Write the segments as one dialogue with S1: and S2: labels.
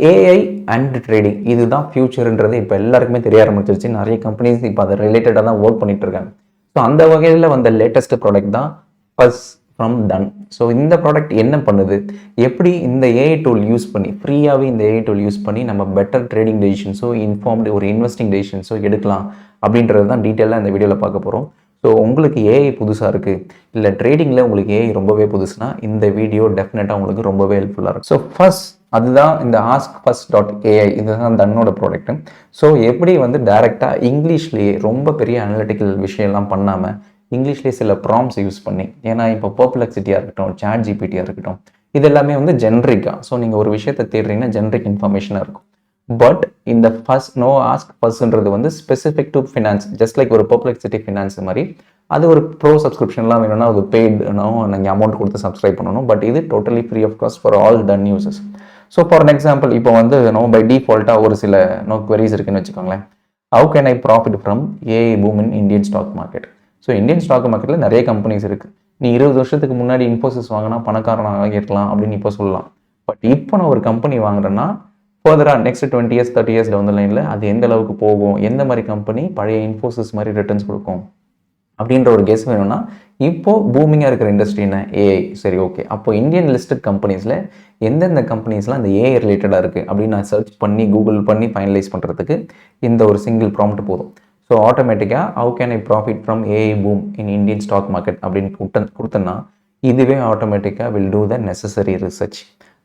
S1: AI and trading இதுதான் ஃபியூச்சர்ன்றது இப்போ எல்லாருக்குமே தெரிய ஆரம்பிச்சிருச்சு. நிறைய கம்பெனிஸ் இப்போ அதை ரிலேட்டடாக தான் ஒர்க் பண்ணிட்டு இருக்காங்க. ஸோ அந்த வகையில் வந்த லேட்டஸ்ட் ப்ராடக்ட் தான் ஃபஸ் ஃப்ரம் டன். ஸோ இந்த ப்ராடக்ட் என்ன பண்ணுது, எப்படி இந்த ஏஐ டூல் யூஸ் பண்ணி ஃப்ரீயாகவே இந்த ஏஐ டூல் யூஸ் பண்ணி நம்ம பெட்டர் ட்ரேடிங் டெசிஷன்ஸோ இன்ஃபார்ம்டு ஒரு இன்வெஸ்டிங் டெசிஷன்ஸோ எடுக்கலாம் அப்படின்றது தான் டீட்டெயிலாக இந்த வீடியோவில் பார்க்க போகிறோம். ஸோ உங்களுக்கு ஏஐ புதுசாக இருக்குது, இல்லை ட்ரேடிங்கில் உங்களுக்கு ஏஐ ரொம்பவே புதுசுனா இந்த வீடியோ டெஃபினட்டாக உங்களுக்கு ரொம்பவே ஹெல்ப்ஃபுல்லாக இருக்கும். ஸோ ஃபர்ஸ்ட் அதுதான் இந்த askfirst.ai இதுதான் தன்னோட ப்ராடக்ட்டு. ஸோ எப்படி வந்து டைரெக்டாக இங்கிலீஷ்லேயே ரொம்ப பெரிய அனலிட்டிக்கல் விஷயம்லாம் பண்ணாமல் இங்கிலீஷ்லேயே சில ப்ராம்ஸ் யூஸ் பண்ணி, ஏன்னா இப்போ பர்ப்ளெக்சிட்டியாக இருக்கட்டும், சாட் ஜிபிடியாக இருக்கட்டும், இது எல்லாமே வந்து ஜென்ரிக்காக. ஸோ நீங்கள் ஒரு விஷயத்தை தேடுறீங்கன்னா ஜென்ரிக் இன்ஃபர்மேஷனாக இருக்கும். பட் இந்த ஆஸ்க் ஃபர்ஸ்ட்ன்றது வந்து specific to finance, just like ஒரு பர்ப்ளெக்சிட்டி ஃபினான்ஸ் மாதிரி. அது ஒரு ப்ரோ சப்ஸ்கிரிப்ஷன்லாம் வேணும்னா அது பெய்டுனோ நீங்கள் அமௌண்ட் கொடுத்து சப்ஸ்கிரைப் பண்ணணும். பட் இது totally free of cost for all done users. So for an example இப்போ வந்து பை டிஃபால்ட்டாக ஒரு சில queries இருக்குன்னு வச்சுக்கோங்களேன். How can I profit from AI boom in Indian stock market. So Indian stock மார்க்கெட்டில் நிறைய கம்பெனிஸ் இருக்குது. நீ 20 வருஷத்துக்கு முன்னாடி இன்ஃபோசிஸ் வாங்கினா பணக்காரனாக இருக்கலாம் அப்படின்னு இப்போ சொல்லலாம். பட் இப்போ நான் ஒரு கம்பெனி வாங்குறேன்னா ஃபர்தராக next 20 years 30 years down the லைனில் அது எந்த அளவுக்கு போகும், எந்த மாதிரி கம்பெனி பழைய இன்ஃபோசிஸ் மாதிரி ரிட்டர்ன்ஸ் கொடுக்கும் அப்படின்ற ஒரு கெஸ் வேணும்னா இப்போ பூமிங்காக இருக்கிற இண்டஸ்ட்ரி என்ன, ஏஐ. சரி, ஓகே, அப்போ இந்தியன் லிஸ்டட் கம்பெனிஸில் எந்தெந்த கம்பெனிஸ்லாம் இந்த ஏஐ ரிலேட்டடாக இருக்குது அப்படின்னு நான் சர்ச் பண்ணி கூகுள் பண்ணி ஃபைனலைஸ் பண்ணுறதுக்கு இந்த ஒரு சிங்கிள் ப்ராம்ப்ட் போதும். ஸோ ஆட்டோமேட்டிக்காக how can I profit from AI boom in Indian stock market அப்படின்னு கொடுத்தோன்னா இதுவே ஆட்டோமேட்டிக்காக will do the necessary research.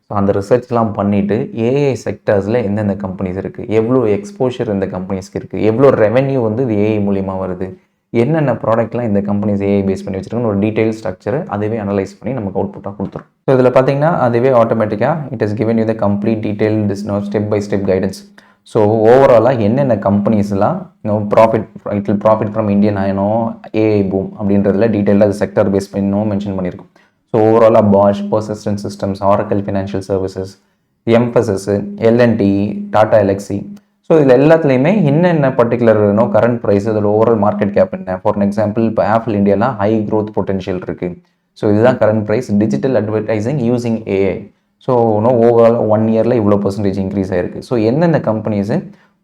S1: So அந்த ரிசர்ச்லாம் பண்ணிவிட்டு ஏஐ செக்டர்ஸில் எந்தெந்த கம்பெனிஸ் இருக்குது, எவ்வளோ எக்ஸ்போஷர் இந்த கம்பெனிஸ்க்கு இருக்குது, எவ்வளோ ரெவென்யூ வந்து இது ஏஐ மூலியமாக வருது, என்னென்ன ப்ராடக்ட்லாம் இந்த கம்பெனிஸ் ஏஐ பேஸ் பண்ணி வச்சுருக்கோன்னு ஒரு டீட்டெயில் ஸ்ட்ரக்சரை அதுவே அனலைஸ் பண்ணி நமக்கு அவுட்புட்டாக கொடுத்துரும். ஸோ இதில் பார்த்தீங்கன்னா அதுவே ஆட்டோமேட்டிக்காக it is given you the complete detail step by step guidance. So ஓவராலாக என்னென்ன கம்பெனிஸ்லாம் profit from Indian AI boom அப்படின்றதுல டீட்டெயிலாக அது செக்டர் பேஸ் பண்ணி மென்ஷன் பண்ணியிருக்கும். ஸோ ஓவராலாக Bosch, persistent systems, Oracle financial services, Mphasis, L and T, Tata Elxsi. So இதில் எல்லாத்துலேயுமே என்னென்ன பர்டிகுலர் கரண்ட் ப்ரைஸ், அதோட ஓவரால் மார்க்கெட் கேப் என்ன. ஃபார் எக்ஸாம்பிள் இப்போ ஆப்பிள் இந்தியாலாம் ஹை க்ரோத் பொட்டன்ஷியல் இருக்குது. ஸோ இதுதான் current price. Digital advertising using AI. So overall 1 yearல இவ்வளோ % இன்க்ரீஸ் ஆயிருக்கு. ஸோ எந்தெந்த கம்பெனிஸு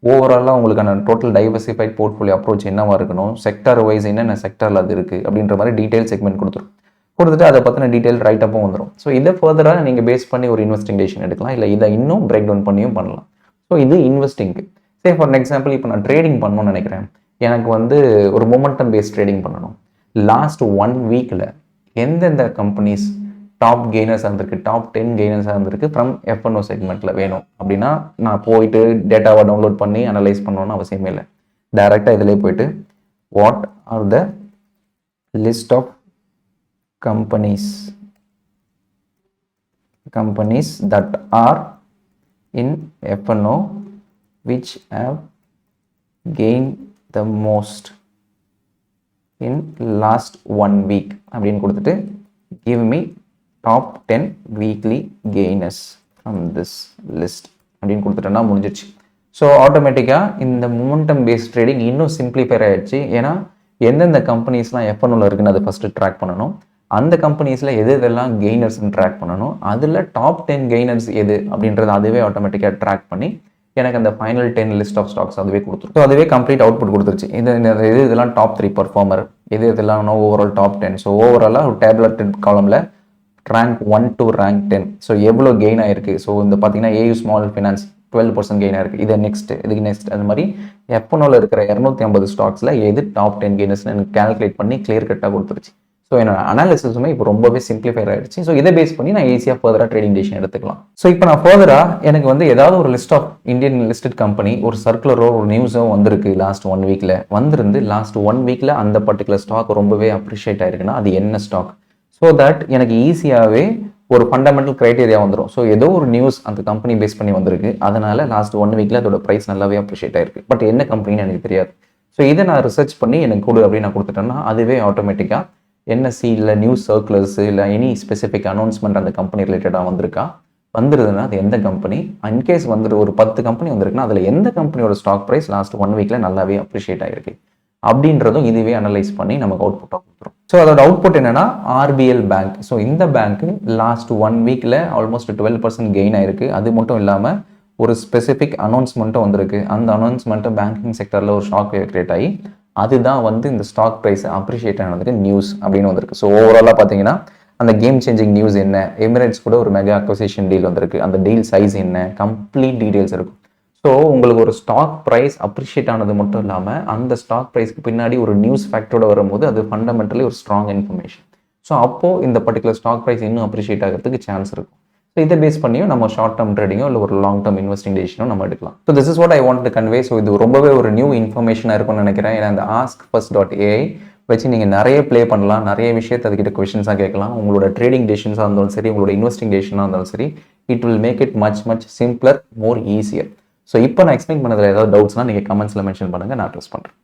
S1: ஓவராலாக உங்களுக்கான டோட்டல் டைவர்சிஃபைட் போர்ட்ஃபோலியோ அப்ரோச் என்னவாக இருக்கணும், செக்டர் வைஸ் என்னென்ன செக்டரில் அது இருக்குது அப்படின்ற மாதிரி டீட்டெயில் செக்மெண்ட் கொடுத்துட்டு அதை பற்றின டீட்டெயில் ரைட்டப்பும் வந்துடும். ஸோ இதை ஃபர்தராக நீங்கள் பேஸ் பண்ணி ஒரு இன்வெஸ்டிங் டெசிஷன் எடுக்கலாம், இல்லை இதை இன்னும் பிரேக் டவுன் பண்ணியும் பண்ணலாம். ஸோ இது இன்வெஸ்டிங்க்கு. சே ஃபார் எக்ஸாம்பிள் இப்போ நான் ட்ரேடிங் பண்ணணும்னு நினைக்கிறேன். எனக்கு வந்து ஒரு மொமெண்டம் பேஸ்ட் ட்ரேடிங் பண்ணணும். லாஸ்ட் 1 weekல எந்தெந்த கம்பெனிஸ் டாப் கெய்னர்ஸாக இருந்திருக்கு, டாப் 10 கெய்னர்ஸாக இருந்திருக்கு ஃப்ரம் F&O செக்மெண்ட்டில் வேணும் அப்படின்னா நான் போயிட்டு டேட்டாவை டவுன்லோட் பண்ணி அனலைஸ் பண்ணணும்னு அவசியமே இல்லை. டைரெக்டாக இதிலே போயிட்டு what are the list of companies that are in F&O which have gained the most in last 1 week அப்படின்னு கொடுத்துட்டு give me top 10 weekly gainers from this list அப்படின்னு கொடுத்துட்டோன்னா முடிஞ்சிருச்சு. ஸோ ஆட்டோமேட்டிக்காக இந்த மொமெண்டம் பேஸ்ட் ட்ரேடிங் இன்னும் சிம்பிளிஃபை ஆயிடுச்சு. ஏன்னா எந்தெந்த கம்பெனிஸ்லாம் F&Oல இருக்குன்னு அதை ஃபஸ்ட்டு ட்ராக் பண்ணணும், அந்த கம்பெனிஸில் எதெல்லாம் கெய்னர்ஸ்ன்னு ட்ராக் பண்ணணும், அதில் டாப் 10 கெய்னர்ஸ் எது அப்படின்றத அதுவே ஆட்டோமேட்டிக்காக ட்ராக் பண்ணி எனக்கு அந்த ஃபைனல் 10 லிஸ்ட் ஆஃப் ஸ்டாக்ஸ் அதுவே கொடுத்துரும். ஸோ அதுவே கம்ப்ளீட் அவுட்புட் கொடுத்துருச்சு. இதெல்லாம் டாப் 3 பர்ஃபார்மர், இதெல்லாம் ஓவரால் டாப் 10. ஸோ ஓவராலாக ஒரு டேப்லெட் காலமில் ரேங்க் 1 to ரேங்க் 10. ஸோ எவ்வளோ கெயின் ஆயிருக்கு. ஸோ இந்த பார்த்தீங்கன்னா ஏயு ஸ்மால் ஃபினான்ஸ் 12% கெயின் ஆயிருக்கு. இது இதுக்கு நெக்ஸ்ட் அது மாதிரி F&Oல இருக்கிற 250 ஸ்டாக்ஸில் எது டாப் 10 கெய்னர்ஸ்னு எனக்கு கால்குலேட் பண்ணி கிளியர் கட்டாக கொடுத்துருச்சு. ஸோ என்னோட அனாலிசிஸுமே இப்போ ரொம்பவே சிம்பிளிஃபை ஆயிடுச்சு. ஸோ இதை பேஸ் பண்ணி நான் ஈஸியாக ஃபர்தராக ட்ரேடிங் டெசிஷன் எடுத்துக்கலாம். ஸோ இப்போ நான் ஃபர்தராக எனக்கு வந்து ஏதாவது ஒரு list of Indian listed company ஒரு சர்க்குலரோ ஒரு நியூஸோ வந்திருக்கு லாஸ்ட் 1 weekல வந்திருந்து லாஸ்ட் 1 weekல அந்த பர்டிகுலர் ஸ்டாக் ரொம்பவே அப்ரிஷியேட் ஆயிருக்குன்னா அது என்ன ஸ்டாக். ஸோ தட் எனக்கு ஈஸியாகவே ஒரு ஃபண்டமெண்டல் க்ரைட்டீரியா வந்துடும். ஸோ ஏதோ ஒரு நியூஸ் அந்த கம்பெனி பேஸ் பண்ணி வந்திருக்கு, அதனால லாஸ்ட் 1 weekல அதோட ப்ரைஸ் நல்லாவே அப்ரிஷியேட் ஆயிருக்கு. பட் என்ன கம்பெனின்னு எனக்கு தெரியாது. ஸோ இதை நான் ரிசர்ச் பண்ணி எனக்கு கொடு அப்படின்னு நான் கொடுத்துட்டேன்னா அதுவே ஆட்டோமேட்டிக்காக என்எஸ்சி இல்லை நியூஸ் சர்க்குலர்ஸ் இல்லை எனி ஸ்பெசிஃபிக் அனௌன்ஸ்மெண்ட் அந்த கம்பெனி ரிலேட்டடாக வந்துருதுன்னா அது எந்த கம்பெனி, இன்கேஸ் வந்துட்டு ஒரு 10 கம்பெனி வந்திருக்குன்னா அதில் எந்த கம்பெனியோட ஸ்டாக் ப்ரைஸ் லாஸ்ட் 1 weekல நல்லாவே அப்ரிஷியேட் ஆயிருக்கு அப்படின்றதும் இதுவே அனலைஸ் பண்ணி நமக்கு அவுட்புட்டாக கொடுத்துரும். ஸோ அதோட அவுட்புட் என்னன்னா ஆர்பிஎல் பேங்க். ஸோ இந்த பேங்க் லாஸ்ட் 1 weekல ஆல்மோஸ்ட் 12% கெயின் ஆயிருக்கு. அது மட்டும் இல்லாமல் ஒரு ஸ்பெசிஃபிக் அனௌன்ஸ்மெண்ட்டும் வந்திருக்கு. அந்த அனௌன்ஸ்மெண்ட்டு பேங்கிங் செக்டரில் ஒரு ஷாக் கிரியேட் ஆகி அதுதான் வந்து இந்த ஸ்டாக் ப்ரைஸ் அப்ரிஷியேட் ஆனதுக்கு நியூஸ் அப்படின்னு வந்திருக்கு. ஸோ ஓவராலாக பார்த்தீங்கன்னா அந்த கேம் சேஞ்சிங் நியூஸ் என்ன, எமிரேட்ஸ் கூட ஒரு மெகா அக்வசிஷன் டீல் வந்திருக்கு, அந்த டீல் சைஸ் என்ன, கம்ப்ளீட் டீடைல்ஸ் இருக்கும். ஸோ உங்களுக்கு ஒரு ஸ்டாக் ப்ரைஸ் அப்ரிஷியேட் ஆனது மட்டும் இல்லாமல் அந்த ஸ்டாக் ப்ரைஸ்க்கு பின்னாடி ஒரு நியூஸ் ஃபேக்டரோட வரும்போது அது ஃபண்டமெண்டலி ஒரு ஸ்ட்ராங் இன்ஃபர்மேஷன். ஸோ அப்போது இந்த பர்டிகுலர் ஸ்டாக் ப்ரைஸ் இன்னும் அப்ரிஷியேட் ஆகிறதுக்கு சான்ஸ் இருக்கும். ஸோ இதை பேஸ் பண்ணியும் நம்ம ஷார்ட் டேர்ம் ட்ரேடிங்கோ இல்லை ஒரு லாங் டேர்ம் இன்வெஸ்டிங் டெசிஷனோ நம்ம எடுக்கலாம். So this is what I want to convey. So இது ரொம்பவே ஒரு நியூ இன்ஃபர்மேஷனாக இருக்கும்னு நினைக்கிறேன். ஏன்னா இந்த askfirst.ai வச்சு நீங்கள் நிறைய ப்ளே பண்ணலாம், நிறைய விஷயத்தை அதுக்கிட்ட கொஷின்ஸாக கேட்கலாம். உங்களோட ட்ரேடிங் டெசிஷன்ஸாக இருந்தாலும் சரி, உங்களோட இன்வெஸ்டிங் டெசிஷனாக இருந்தாலும் சரி, it will make it much simpler, more easier. So இப்போ நான் எக்ஸ்பிளைன் பண்ணதில் ஏதாவது டவுட்ஸ்னால் நீங்கள் கமெண்ட்ஸில் மென்ஷன் பண்ணுங்கள், நான் அட்ரஸ் பண்ணுறேன்.